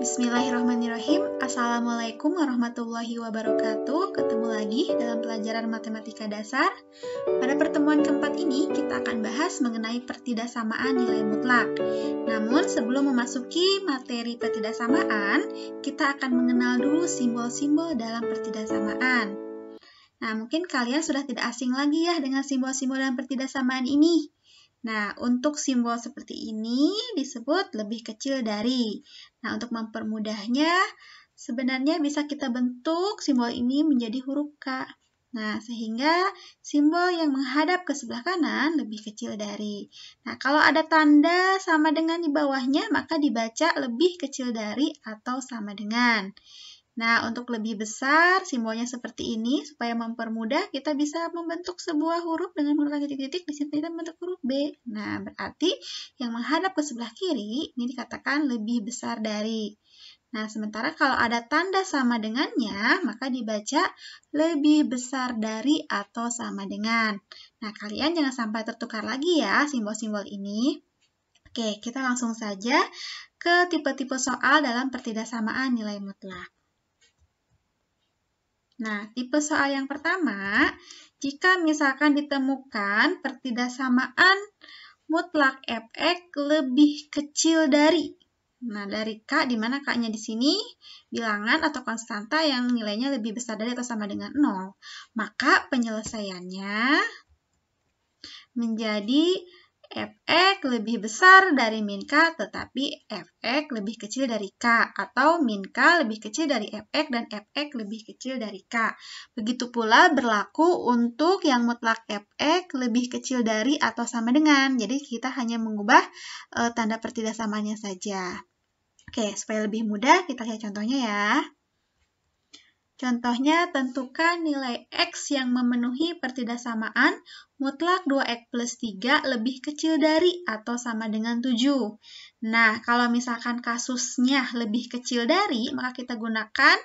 Bismillahirrahmanirrahim. Assalamualaikum warahmatullahi wabarakatuh. Ketemu lagi dalam pelajaran matematika dasar. Pada pertemuan keempat ini, kita akan bahas mengenai pertidaksamaan nilai mutlak. Namun, sebelum memasuki materi pertidaksamaan, kita akan mengenal dulu simbol-simbol dalam pertidaksamaan. Nah, mungkin kalian sudah tidak asing lagi ya dengan simbol-simbol dalam pertidaksamaan ini. Nah, untuk simbol seperti ini disebut lebih kecil dari. Nah, untuk mempermudahnya, sebenarnya bisa kita bentuk simbol ini menjadi huruf K. Nah, sehingga simbol yang menghadap ke sebelah kanan lebih kecil dari. Nah, kalau ada tanda sama dengan di bawahnya, maka dibaca lebih kecil dari atau sama dengan. Nah, untuk lebih besar, simbolnya seperti ini, supaya mempermudah, kita bisa membentuk sebuah huruf dengan menggunakan titik-titik, di sini kita membentuk huruf B. Nah, berarti yang menghadap ke sebelah kiri, ini dikatakan lebih besar dari. Nah, sementara kalau ada tanda sama dengannya, maka dibaca lebih besar dari atau sama dengan. Nah, kalian jangan sampai tertukar lagi ya simbol-simbol ini. Oke, kita langsung saja ke tipe-tipe soal dalam pertidaksamaan nilai mutlak. Nah, tipe soal yang pertama, jika misalkan ditemukan pertidaksamaan mutlak Fx lebih kecil dari. Nah, dari K, di mana K-nya di sini bilangan atau konstanta yang nilainya lebih besar dari atau sama dengan 0. Maka penyelesaiannya menjadi Fx lebih besar dari min K, tetapi Fx lebih kecil dari K, atau min K lebih kecil dari Fx dan Fx lebih kecil dari K. Begitu pula berlaku untuk yang mutlak Fx lebih kecil dari atau sama dengan. Jadi kita hanya mengubah tanda pertidaksamaannya saja. Oke, supaya lebih mudah kita lihat contohnya ya. Contohnya, tentukan nilai X yang memenuhi pertidaksamaan mutlak 2X plus 3 lebih kecil dari atau sama dengan 7. Nah, kalau misalkan kasusnya lebih kecil dari, maka kita gunakan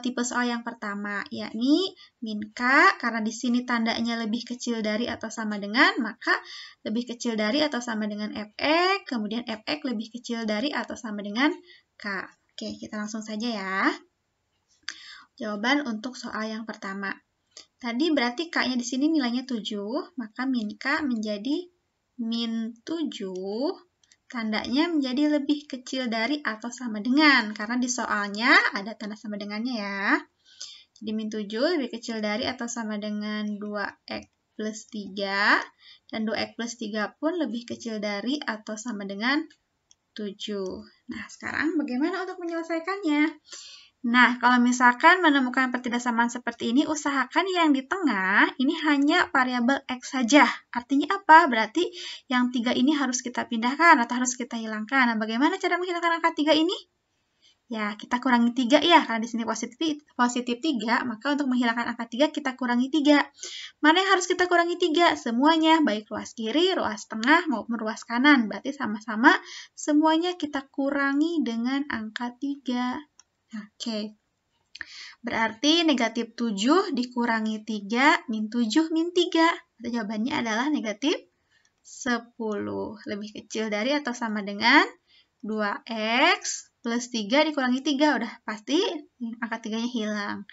tipe soal yang pertama, yakni min K, karena di sini tandanya lebih kecil dari atau sama dengan, maka lebih kecil dari atau sama dengan Fx, kemudian Fx lebih kecil dari atau sama dengan K. Oke, kita langsung saja ya. Jawaban untuk soal yang pertama. Tadi berarti K-nya di sini nilainya 7, maka min K menjadi min 7, tandanya menjadi lebih kecil dari atau sama dengan, karena di soalnya ada tanda sama dengannya ya. Jadi min 7 lebih kecil dari atau sama dengan 2X plus 3, dan 2X plus 3 pun lebih kecil dari atau sama dengan 7. Nah, sekarang bagaimana untuk menyelesaikannya? Nah, kalau misalkan menemukan pertidaksamaan seperti ini, usahakan yang di tengah ini hanya variabel X saja. Artinya apa? Berarti yang 3 ini harus kita pindahkan atau harus kita hilangkan. Nah, bagaimana cara menghilangkan angka 3 ini? Ya, kita kurangi 3 ya, karena di sini positif 3, maka untuk menghilangkan angka 3 kita kurangi 3. Mana yang harus kita kurangi 3? Semuanya, baik ruas kiri, ruas tengah, maupun ruas kanan. Berarti sama-sama semuanya kita kurangi dengan angka 3. Oke, berarti negatif 7 dikurangi 3, min 7, min 3. Berarti jawabannya adalah negatif 10. Lebih kecil dari atau sama dengan 2X plus 3 dikurangi 3. Udah pasti angka 3-nya hilang.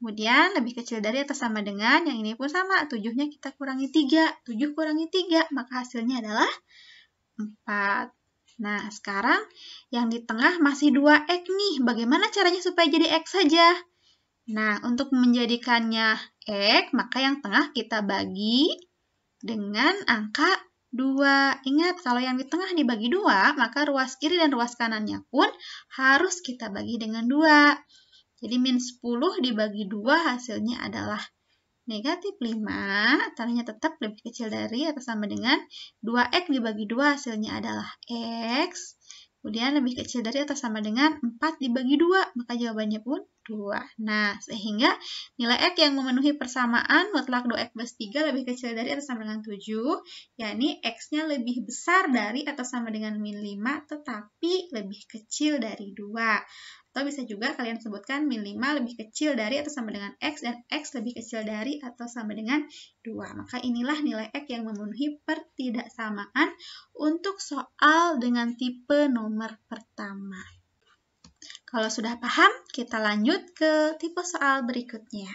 Kemudian lebih kecil dari atau sama dengan, yang ini pun sama. 7-nya kita kurangi 3. 7 kurangi 3, maka hasilnya adalah 4. Nah, sekarang yang di tengah masih 2X nih. Bagaimana caranya supaya jadi X saja? Nah, untuk menjadikannya X, maka yang tengah kita bagi dengan angka 2. Ingat, kalau yang di tengah dibagi 2, maka ruas kiri dan ruas kanannya pun harus kita bagi dengan 2. Jadi, min 10 dibagi 2 hasilnya adalah negatif 5, tandanya tetap lebih kecil dari atau sama dengan 2X dibagi 2 hasilnya adalah X. Kemudian lebih kecil dari atau sama dengan 4 dibagi 2, maka jawabannya pun 2. Nah, sehingga nilai X yang memenuhi persamaan mutlak 2X plus 3 lebih kecil dari atau sama dengan 7, yakni X-nya lebih besar dari atau sama dengan min 5, tetapi lebih kecil dari 2. Atau bisa juga kalian sebutkan min 5 lebih kecil dari atau sama dengan X, dan X lebih kecil dari atau sama dengan 2. Maka inilah nilai X yang memenuhi pertidaksamaan untuk soal dengan tipe nomor pertama. Kalau sudah paham, kita lanjut ke tipe soal berikutnya.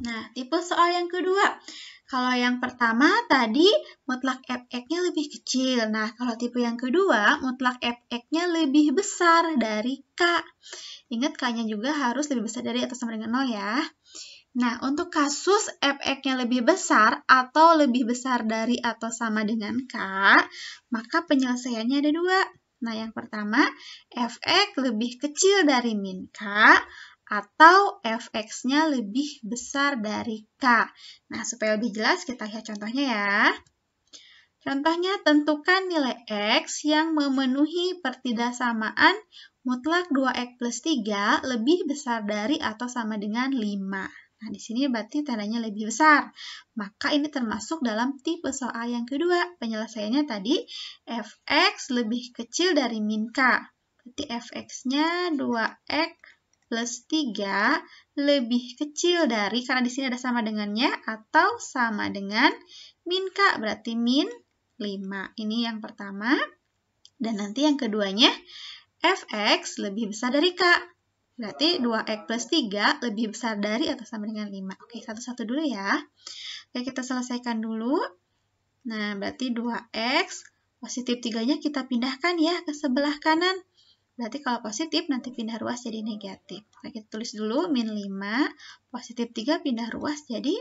Nah, tipe soal yang kedua. Kalau yang pertama tadi mutlak fx-nya lebih kecil. Nah, kalau tipe yang kedua, mutlak fx-nya lebih besar dari K. Ingat K-nya juga harus lebih besar dari atau sama dengan 0 ya. Nah, untuk kasus fx-nya lebih besar atau lebih besar dari atau sama dengan K, maka penyelesaiannya ada dua. Nah, yang pertama, fx lebih kecil dari min K, atau fx-nya lebih besar dari K. Nah, supaya lebih jelas, kita lihat contohnya ya. Contohnya, tentukan nilai X yang memenuhi pertidaksamaan mutlak 2X plus 3 lebih besar dari atau sama dengan 5. Nah, di sini berarti tandanya lebih besar. Maka ini termasuk dalam tipe soal yang kedua. Penyelesaiannya tadi, fx lebih kecil dari min K. Berarti fx-nya 2X plus 3 lebih kecil dari, karena di sini ada sama dengannya, atau sama dengan min K, berarti min 5. Ini yang pertama. Dan nanti yang keduanya, fx lebih besar dari K. Berarti 2x plus 3 lebih besar dari atau sama dengan 5. Oke, satu-satu dulu ya. Oke, kita selesaikan dulu. Nah, berarti 2x, positif 3-nya kita pindahkan ya ke sebelah kanan. Berarti kalau positif nanti pindah ruas jadi negatif. Nah, kita tulis dulu min 5, positif 3 pindah ruas jadi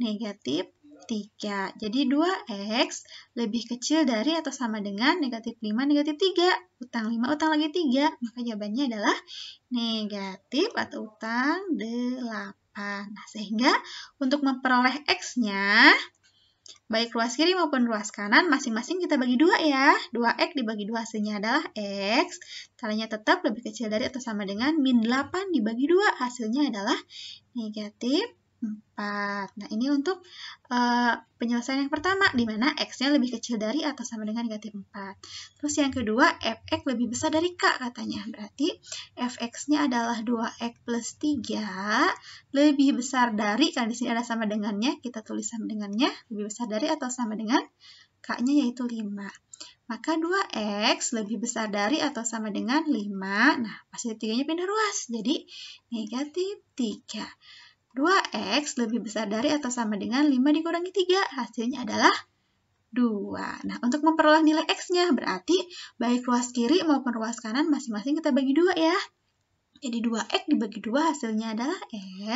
negatif 3. Jadi 2x lebih kecil dari atau sama dengan negatif 5, negatif 3. Utang 5, utang lagi 3. Maka jawabannya adalah negatif atau utang 8. Nah, sehingga untuk memperoleh x-nya, baik ruas kiri maupun ruas kanan, masing-masing kita bagi 2 ya. 2x dibagi 2 hasilnya adalah x. Tandanya tetap lebih kecil dari atau sama dengan min 8 dibagi 2. Hasilnya adalah negatif 4. Nah, ini untuk penyelesaian yang pertama, di mana x-nya lebih kecil dari atau sama dengan negatif 4. Terus yang kedua, fx lebih besar dari k katanya. Berarti fx-nya adalah 2x plus 3 lebih besar dari, karena di sini ada sama dengannya, kita tulis sama dengannya, lebih besar dari atau sama dengan k-nya yaitu 5. Maka 2x lebih besar dari atau sama dengan 5. Nah, positif 3-nya pindah ruas, jadi negatif 3. 2x lebih besar dari atau sama dengan 5 dikurangi 3. Hasilnya adalah 2. Nah, untuk memperoleh nilai x-nya, berarti baik ruas kiri maupun ruas kanan masing-masing kita bagi 2 ya. Jadi 2x dibagi 2 hasilnya adalah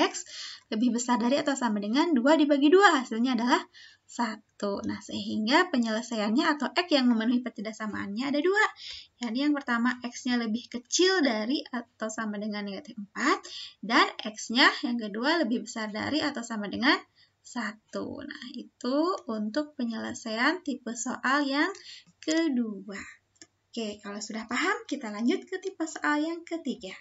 x. Lebih besar dari atau sama dengan 2 dibagi 2 hasilnya adalah 1. Nah, sehingga penyelesaiannya atau x yang memenuhi pertidaksamaannya ada 2. Jadi yang pertama, x-nya lebih kecil dari atau sama dengan negatif 4. Dan x-nya yang kedua lebih besar dari atau sama dengan 1. Nah, itu untuk penyelesaian tipe soal yang kedua. Oke, kalau sudah paham, kita lanjut ke tipe soal yang ketiga.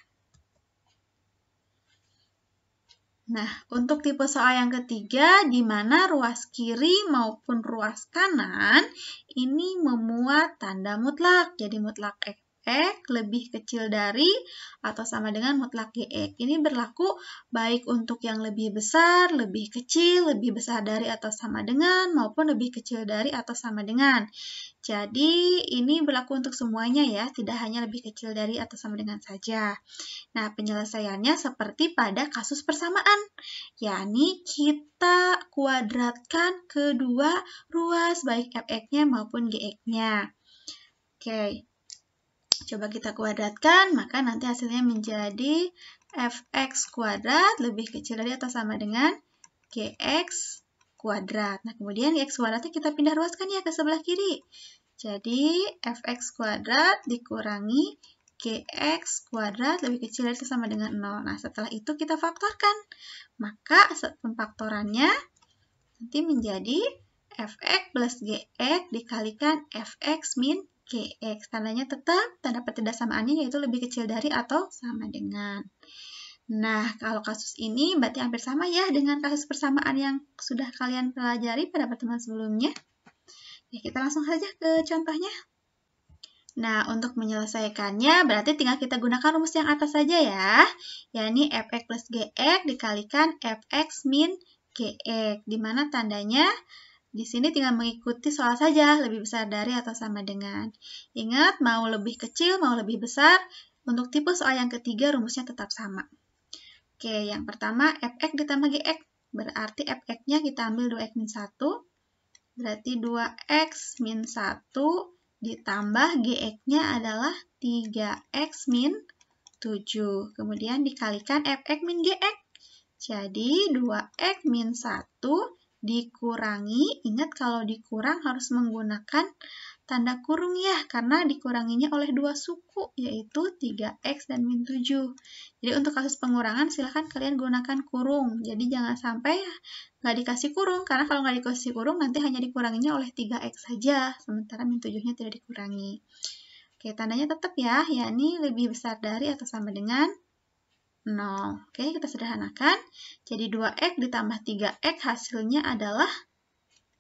Nah, untuk tipe soal yang ketiga, di mana ruas kiri maupun ruas kanan ini memuat tanda mutlak. Jadi mutlak fx lebih kecil dari atau sama dengan mutlak gx. Ini berlaku baik untuk yang lebih besar, lebih kecil, lebih besar dari atau sama dengan, maupun lebih kecil dari atau sama dengan. Jadi ini berlaku untuk semuanya ya, tidak hanya lebih kecil dari atau sama dengan saja. Nah, penyelesaiannya seperti pada kasus persamaan, yakni kita kuadratkan kedua ruas, baik fx-nya maupun gx-nya. Oke, coba kita kuadratkan, maka nanti hasilnya menjadi fx kuadrat lebih kecil dari atau sama dengan gx kuadrat. Nah, kemudian gx kuadratnya kita pindah ruaskan ya ke sebelah kiri. Jadi, fx kuadrat dikurangi gx kuadrat lebih kecil dari atau sama dengan 0. Nah, setelah itu kita faktorkan. Maka, pemfaktorannya nanti menjadi fx plus gx dikalikan fx min gx. Tandanya tetap, tanda pertidaksamaannya yaitu lebih kecil dari atau sama dengan. Nah, kalau kasus ini berarti hampir sama ya dengan kasus persamaan yang sudah kalian pelajari pada pertemuan sebelumnya. Ya, kita langsung saja ke contohnya. Nah, untuk menyelesaikannya berarti tinggal kita gunakan rumus yang atas saja ya, yakni fx plus gx dikalikan fx min gx, di mana tandanya Di sini tinggal mengikuti soal saja, lebih besar dari atau sama dengan. Ingat, mau lebih kecil, mau lebih besar. Untuk tipe soal yang ketiga, rumusnya tetap sama. Oke, yang pertama, fx ditambah gx. Berarti fx-nya kita ambil 2x min 1. Berarti 2x min 1 ditambah gx-nya adalah 3x min 7. Kemudian dikalikan fx min gx. Jadi 2x min 1 dikurangi, ingat kalau dikurang harus menggunakan tanda kurung ya, karena dikuranginya oleh dua suku, yaitu 3x dan min 7. Jadi untuk kasus pengurangan silahkan kalian gunakan kurung, jadi jangan sampai nggak dikasih kurung, karena kalau nggak dikasih kurung nanti hanya dikuranginya oleh 3x saja, sementara min 7-nya tidak dikurangi. Oke, tandanya tetap ya, yakni lebih besar dari atau sama dengan 0. Oke, kita sederhanakan. Jadi 2x ditambah 3x hasilnya adalah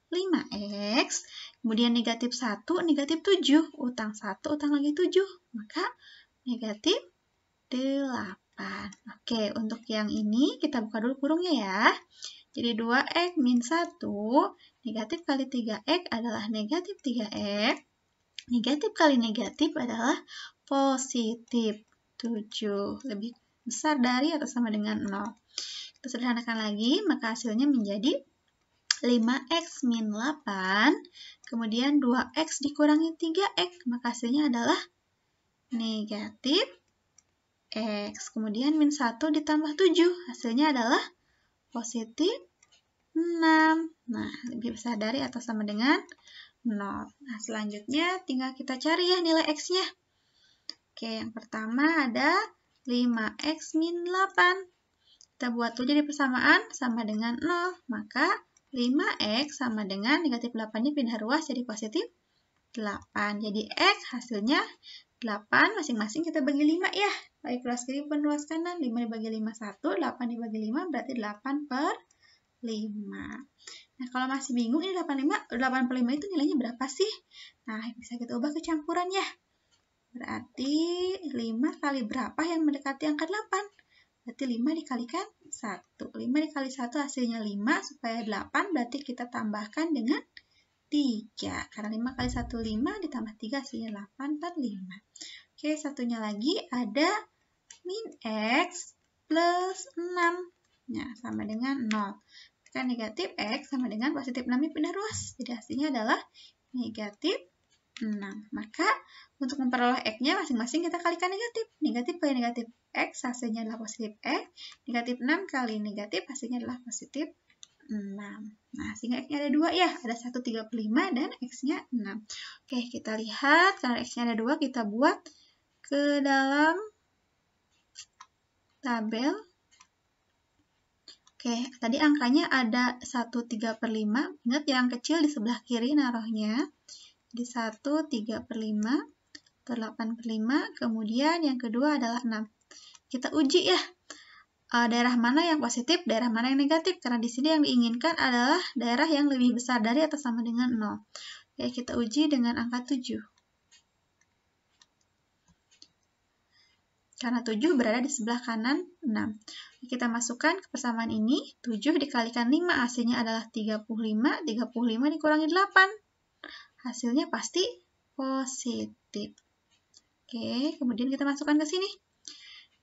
5x. Kemudian negatif 1, negatif 7. Utang 1, utang lagi 7. Maka negatif 8. Oke, untuk yang ini kita buka dulu kurungnya ya. Jadi 2x min 1, negatif kali 3x adalah negatif 3x. Negatif kali negatif adalah positif 7. Lebih besar dari atau sama dengan 0. Kita sederhanakan lagi, maka hasilnya menjadi 5x min 8, kemudian 2x dikurangi 3x, maka hasilnya adalah negatif x. Kemudian min 1 ditambah 7, hasilnya adalah positif 6. Nah, lebih besar dari atau sama dengan 0. Nah, selanjutnya tinggal kita cari ya nilai x-nya. Oke, yang pertama ada 5x min 8. Kita buat dulu jadi persamaan sama dengan 0. Maka 5x sama dengan negatif 8-nya pindah ruas jadi positif 8. Jadi x hasilnya 8. Masing-masing kita bagi 5 ya. Baik ruas kiri maupun ruas kanan. 5 dibagi 5, 1. 8 dibagi 5 berarti 8 per 5. Nah, kalau masih bingung ini 8 per 5 itu nilainya berapa sih? Nah, bisa kita ubah ke campuran ya. Berarti 5 kali berapa yang mendekati angka 8? Berarti 5 dikalikan 1. 5 dikali 1 hasilnya 5, supaya 8 berarti kita tambahkan dengan 3. Karena 5 kali 1, 5, ditambah 3 hasilnya 8 per 5. Oke, satunya lagi ada min x plus 6. Nah, sama dengan 0. Kan negatif x sama dengan positif 6 pindah ruas. Jadi hasilnya adalah negatif 6. Maka untuk memperoleh x-nya masing-masing kita kalikan negatif. Negatif kali negatif x hasilnya adalah positif x. Negatif 6 kali negatif hasilnya adalah positif 6. Nah, sehingga x-nya ada 2 ya. Ada 135 dan x-nya 6. Oke, kita lihat. Karena x-nya ada 2, kita buat ke dalam tabel. Oke, tadi angkanya ada 1/3/5. Ingat yang kecil di sebelah kiri naruhnya. Di 1/3/5 atau 8/5, kemudian yang kedua adalah 6. Kita uji ya, daerah mana yang positif, daerah mana yang negatif, karena di sini yang diinginkan adalah daerah yang lebih besar dari atau sama dengan 0. Oke, kita uji dengan angka 7. Karena 7 berada di sebelah kanan 6. Kita masukkan ke persamaan ini, 7 dikalikan 5, hasilnya adalah 35. 35 dikurangi 8. Hasilnya pasti positif. Oke, kemudian kita masukkan ke sini.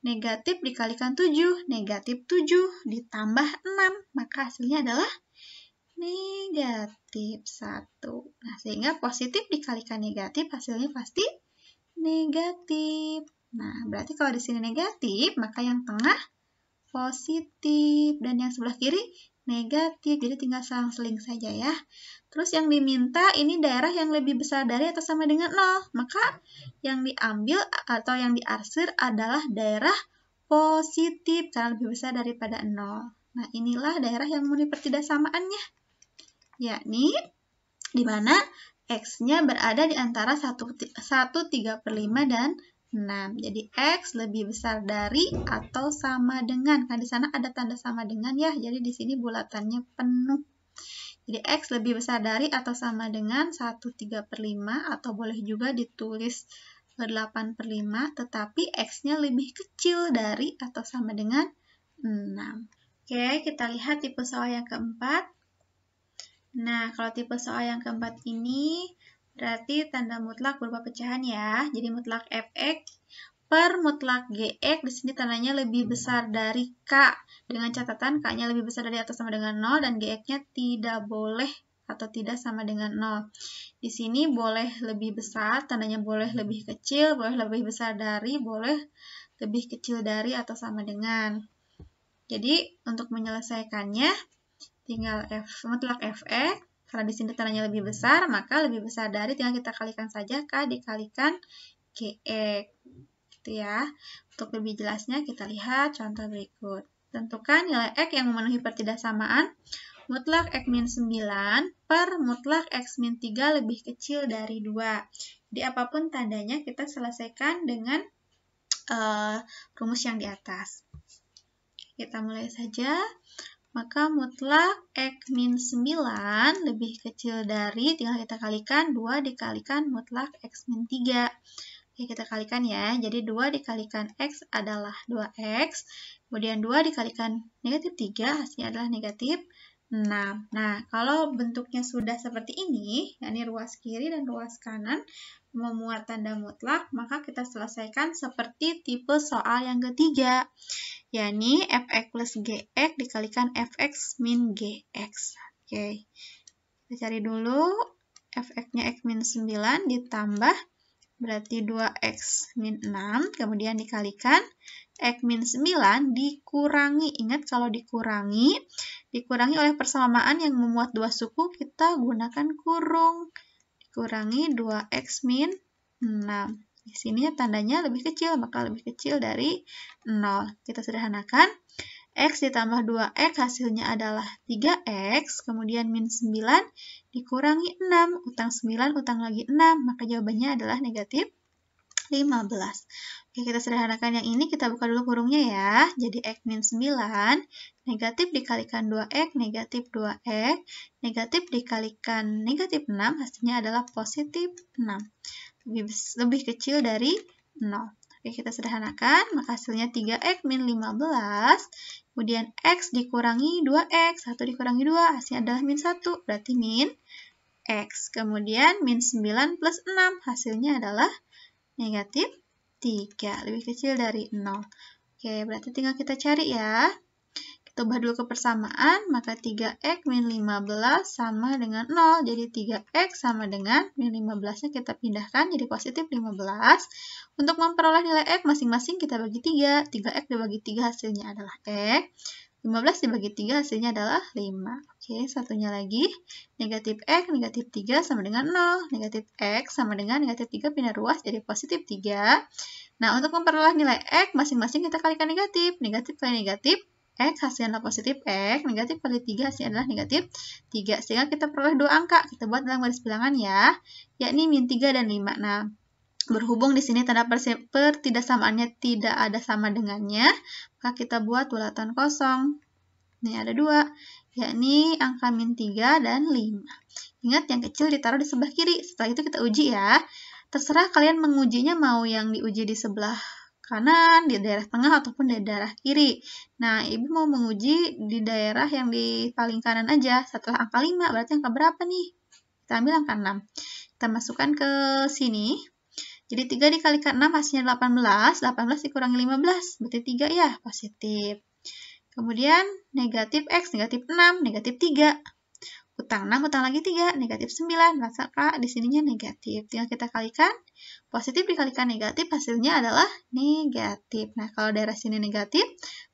Negatif dikalikan 7. Negatif 7 ditambah 6. Maka hasilnya adalah negatif 1. Nah, sehingga positif dikalikan negatif, hasilnya pasti negatif. Nah, berarti kalau di sini negatif, maka yang tengah positif. Dan yang sebelah kiri negatif, jadi tinggal selang-seling saja ya. Terus yang diminta ini daerah yang lebih besar dari atau sama dengan 0. Maka yang diambil atau yang diarsir adalah daerah positif karena lebih besar daripada 0. Nah, inilah daerah yang memenuhi pertidakssamaannya. Yakni di mana x-nya berada di antara 1/3/5 dan 6. Jadi x lebih besar dari atau sama dengan. Nah, di sana ada tanda sama dengan ya. Jadi di sini bulatannya penuh. Jadi x lebih besar dari atau sama dengan 1/3/5 atau boleh juga ditulis 8/5, tetapi x-nya lebih kecil dari atau sama dengan 6. Oke, kita lihat tipe soal yang keempat. Nah, kalau tipe soal yang keempat ini berarti tanda mutlak berupa pecahan ya. Jadi mutlak fx per mutlak gx di sini tandanya lebih besar dari k. Dengan catatan k-nya lebih besar dari atau sama dengan 0 dan gx-nya tidak boleh atau tidak sama dengan 0. Di sini boleh lebih besar, tandanya boleh lebih kecil, boleh lebih besar dari, boleh lebih kecil dari atau sama dengan. Jadi untuk menyelesaikannya tinggal mutlak fx, karena di sini tandanya lebih besar, maka lebih besar dari tinggal kita kalikan saja k dikalikan gx. Gitu ya. Untuk lebih jelasnya kita lihat contoh berikut. Tentukan nilai x yang memenuhi pertidaksamaan mutlak x min 9 per mutlak x min 3 lebih kecil dari 2. Jadi apapun tandanya kita selesaikan dengan rumus yang di atas. Kita mulai saja. Maka mutlak x min 9 lebih kecil dari, tinggal kita kalikan 2 dikalikan mutlak x min 3. Oke, kita kalikan ya. Jadi 2 dikalikan x adalah 2x. Kemudian 2 dikalikan negatif 3, hasilnya adalah negatif 6. Nah, kalau bentuknya sudah seperti ini, yakni ruas kiri dan ruas kanan memuat tanda mutlak, maka kita selesaikan seperti tipe soal yang ketiga, yakni fx plus gx dikalikan fx min gx. Oke, kita cari dulu fx-nya x min 9 ditambah berarti 2x min 6, kemudian dikalikan x min 9 dikurangi. Ingat kalau dikurangi oleh persamaan yang memuat dua suku, kita gunakan kurung. Dikurangi 2x min 6. Di sini tandanya lebih kecil, maka lebih kecil dari 0. Kita sederhanakan. X ditambah 2x hasilnya adalah 3x, kemudian min 9 dikurangi 6. Utang 9, utang lagi 6, maka jawabannya adalah negatif 15. Oke, kita sederhanakan yang ini, kita buka dulu kurungnya ya. Jadi x min 9, negatif dikalikan 2x, negatif 2x, negatif dikalikan negatif 6, hasilnya adalah positif 6. Lebih kecil dari 0. Oke, kita sederhanakan, maka hasilnya 3x min 15, kemudian x dikurangi 2x, 1 dikurangi 2, hasilnya adalah min 1, berarti min x. Kemudian min 9 plus 6, hasilnya adalah negatif 3, lebih kecil dari 0. Oke, berarti tinggal kita cari ya. Kita ubah dulu ke persamaan, maka 3x min 15 sama dengan 0. Jadi 3x sama dengan min 15-nya kita pindahkan jadi positif 15. Untuk memperoleh nilai x masing-masing kita bagi 3. 3x dibagi 3 hasilnya adalah x. 15 dibagi 3 hasilnya adalah 5. Oke, satunya lagi. Negatif x, negatif 3 sama dengan 0. Negatif x sama dengan negatif 3 pindah ruas jadi positif 3. Nah, untuk memperoleh nilai x masing-masing kita kalikan negatif. Negatif kali negatif, x hasilnya adalah positif x, negatif kali 3 hasilnya adalah negatif 3. Sehingga kita peroleh dua angka. Kita buat dalam garis bilangan ya, yakni min 3 dan 5. Nah, berhubung di sini tanda pertidaksamaannya tidak ada sama dengannya, maka kita buat bulatan kosong. Ini ada dua, yakni angka min 3 dan 5. Ingat yang kecil ditaruh di sebelah kiri. Setelah itu kita uji ya. Terserah kalian mengujinya mau yang diuji di sebelah kanan, di daerah tengah, ataupun di daerah kiri. Nah, Ibu mau menguji di daerah yang di paling kanan aja. Setelah angka 5, berarti angka berapa nih? Kita ambil angka 6. Kita masukkan ke sini. Jadi 3 dikalikan 6 hasilnya 18. 18 dikurangi 15, berarti 3 ya, positif. Kemudian negatif x, negatif 6, negatif 3. Utang 6, utang lagi 3, negatif 9. Maka di sininya negatif. Tinggal kita kalikan. Positif dikalikan negatif, hasilnya adalah negatif. Nah, kalau daerah sini negatif,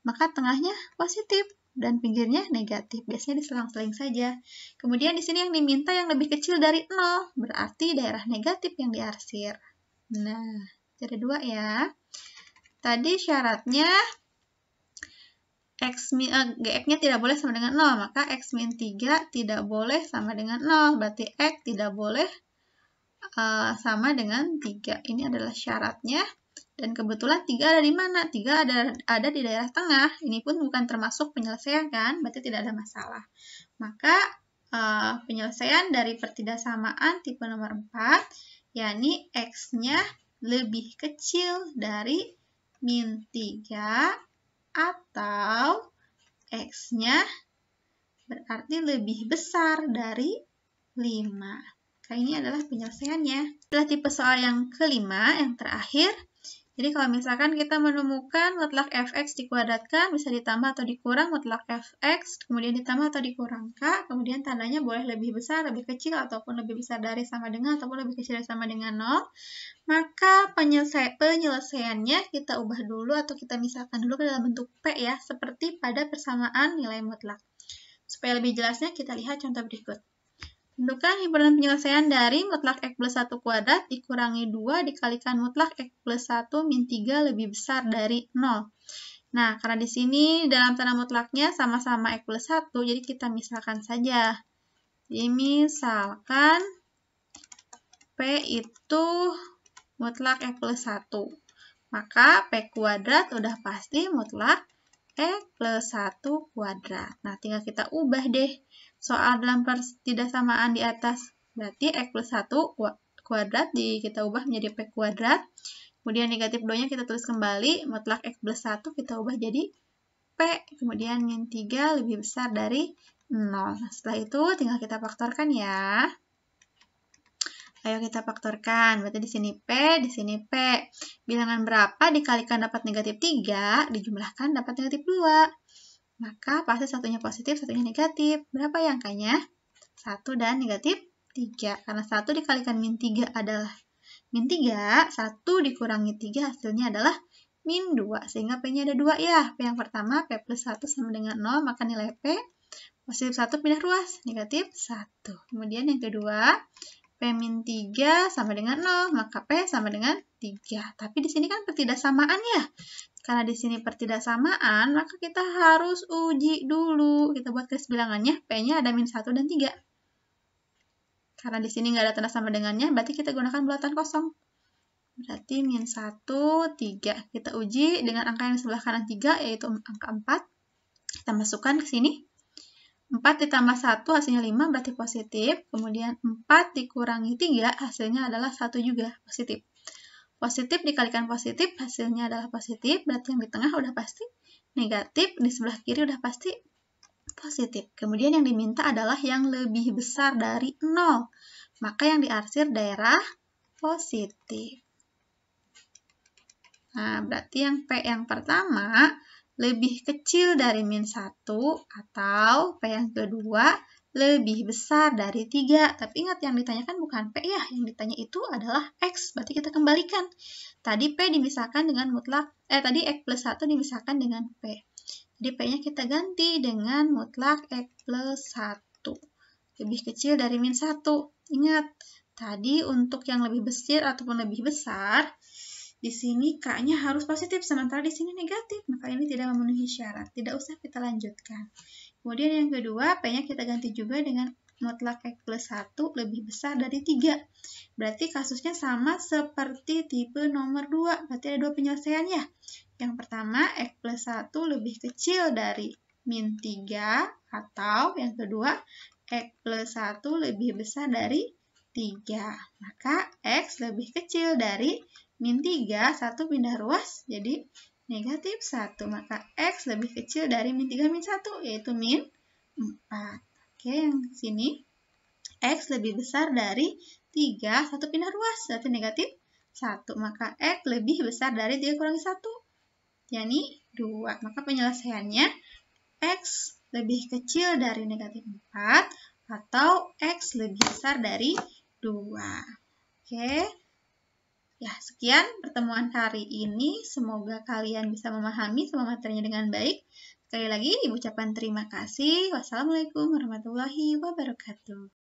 maka tengahnya positif dan pinggirnya negatif. Biasanya diselang-seling saja. Kemudian di sini yang diminta yang lebih kecil dari 0, berarti daerah negatif yang diarsir. Nah, ada dua ya. Tadi syaratnya gx-nya tidak boleh sama dengan 0, maka x min 3 tidak boleh sama dengan 0, berarti x tidak boleh sama dengan 3. Ini adalah syaratnya, dan kebetulan 3 ada di mana? 3 ada di daerah tengah. Ini pun bukan termasuk penyelesaian kan, berarti tidak ada masalah. Maka penyelesaian dari pertidaksamaan tipe nomor 4, yakni x-nya lebih kecil dari min 3 atau x-nya berarti lebih besar dari 5. Maka ini adalah penyelesaiannya. Setelah tipe soal yang kelima, yang terakhir, jadi kalau misalkan kita menemukan mutlak fx dikuadratkan, bisa ditambah atau dikurang mutlak fx, kemudian ditambah atau dikurang k, kemudian tandanya boleh lebih besar, lebih kecil, ataupun lebih besar dari sama dengan, ataupun lebih kecil dari sama dengan 0, maka penyelesaiannya kita ubah dulu atau kita misalkan dulu ke dalam bentuk P ya, seperti pada persamaan nilai mutlak. Supaya lebih jelasnya, kita lihat contoh berikut. Tentukan himpunan penyelesaian dari mutlak x plus 1 kuadrat dikurangi 2 dikalikan mutlak x plus 1 min 3 lebih besar dari 0. Nah, karena di sini dalam tanda mutlaknya sama-sama x plus 1, jadi kita misalkan saja. Jadi misalkan P itu mutlak x plus 1. Maka P kuadrat udah pasti mutlak x plus 1 kuadrat. Nah, tinggal kita ubah deh soal dalam pertidaksamaan di atas. Berarti x plus 1 kuadrat kita ubah menjadi p kuadrat. Kemudian negatif 2-nya kita tulis kembali. Mutlak x plus 1 kita ubah jadi p. Kemudian min 3 lebih besar dari 0. Nah, setelah itu tinggal kita faktorkan ya. Ayo kita faktorkan. Berarti di sini P, di sini P. Bilangan berapa dikalikan dapat negatif 3, dijumlahkan dapat negatif 2. Maka pasti satunya positif, satunya negatif. Berapa ya angkanya? 1 dan negatif 3. Karena 1 dikalikan min 3 adalah min 3, 1 dikurangi 3 hasilnya adalah min 2. Sehingga P-nya ada 2 ya. P yang pertama, P plus 1 sama dengan 0, maka nilai P positif 1 pindah ruas, negatif 1. Kemudian yang kedua, P min 3 sama dengan 0, maka P sama dengan 3. Tapi di sini kan pertidaksamaan ya. Karena di sini pertidaksamaan, maka kita harus uji dulu. Kita buat garis bilangannya, P-nya ada min 1 dan 3. Karena di sini nggak ada tanda sama dengannya, berarti kita gunakan bulatan kosong. Berarti min 1, 3. Kita uji dengan angka yang di sebelah kanan 3, yaitu angka 4. Kita masukkan ke sini. 4 ditambah 1 hasilnya 5, berarti positif. Kemudian 4 dikurangi 3, hasilnya adalah 1 juga, positif. Positif dikalikan positif, hasilnya adalah positif, berarti yang di tengah udah pasti negatif, di sebelah kiri udah pasti positif. Kemudian yang diminta adalah yang lebih besar dari 0. Maka yang diarsir daerah positif. Nah, berarti yang P yang pertama lebih kecil dari min 1 atau P yang kedua lebih besar dari 3. Tapi ingat yang ditanyakan bukan P ya, yang ditanya itu adalah X. Berarti kita kembalikan. Tadi P dimisahkan dengan tadi X plus 1 dimisahkan dengan P. Jadi P-nya kita ganti dengan mutlak X plus 1. Lebih kecil dari min 1. Ingat, tadi untuk yang lebih besar ataupun lebih besar, di sini K-nya harus positif, sementara di sini negatif. Maka ini tidak memenuhi syarat. Tidak usah kita lanjutkan. Kemudian yang kedua, P-nya kita ganti juga dengan mutlak X plus 1 lebih besar dari 3. Berarti kasusnya sama seperti tipe nomor 2. Berarti ada dua penyelesaian ya. Yang pertama, X plus 1 lebih kecil dari min 3. Atau yang kedua, X plus 1 lebih besar dari 3. Maka X lebih kecil dari min 3, 1 pindah ruas, jadi negatif 1. Maka X lebih kecil dari min 3 min 1, yaitu min 4. Oke, yang sini X lebih besar dari 3, 1 pindah ruas, berarti negatif 1. Maka X lebih besar dari 3 kurangi 1, yakni 2. Maka penyelesaiannya X lebih kecil dari negatif 4 atau X lebih besar dari 2. Oke. Ya, sekian pertemuan hari ini. Semoga kalian bisa memahami semua materinya dengan baik. Sekali lagi, Ibu ucapkan terima kasih. Wassalamualaikum warahmatullahi wabarakatuh.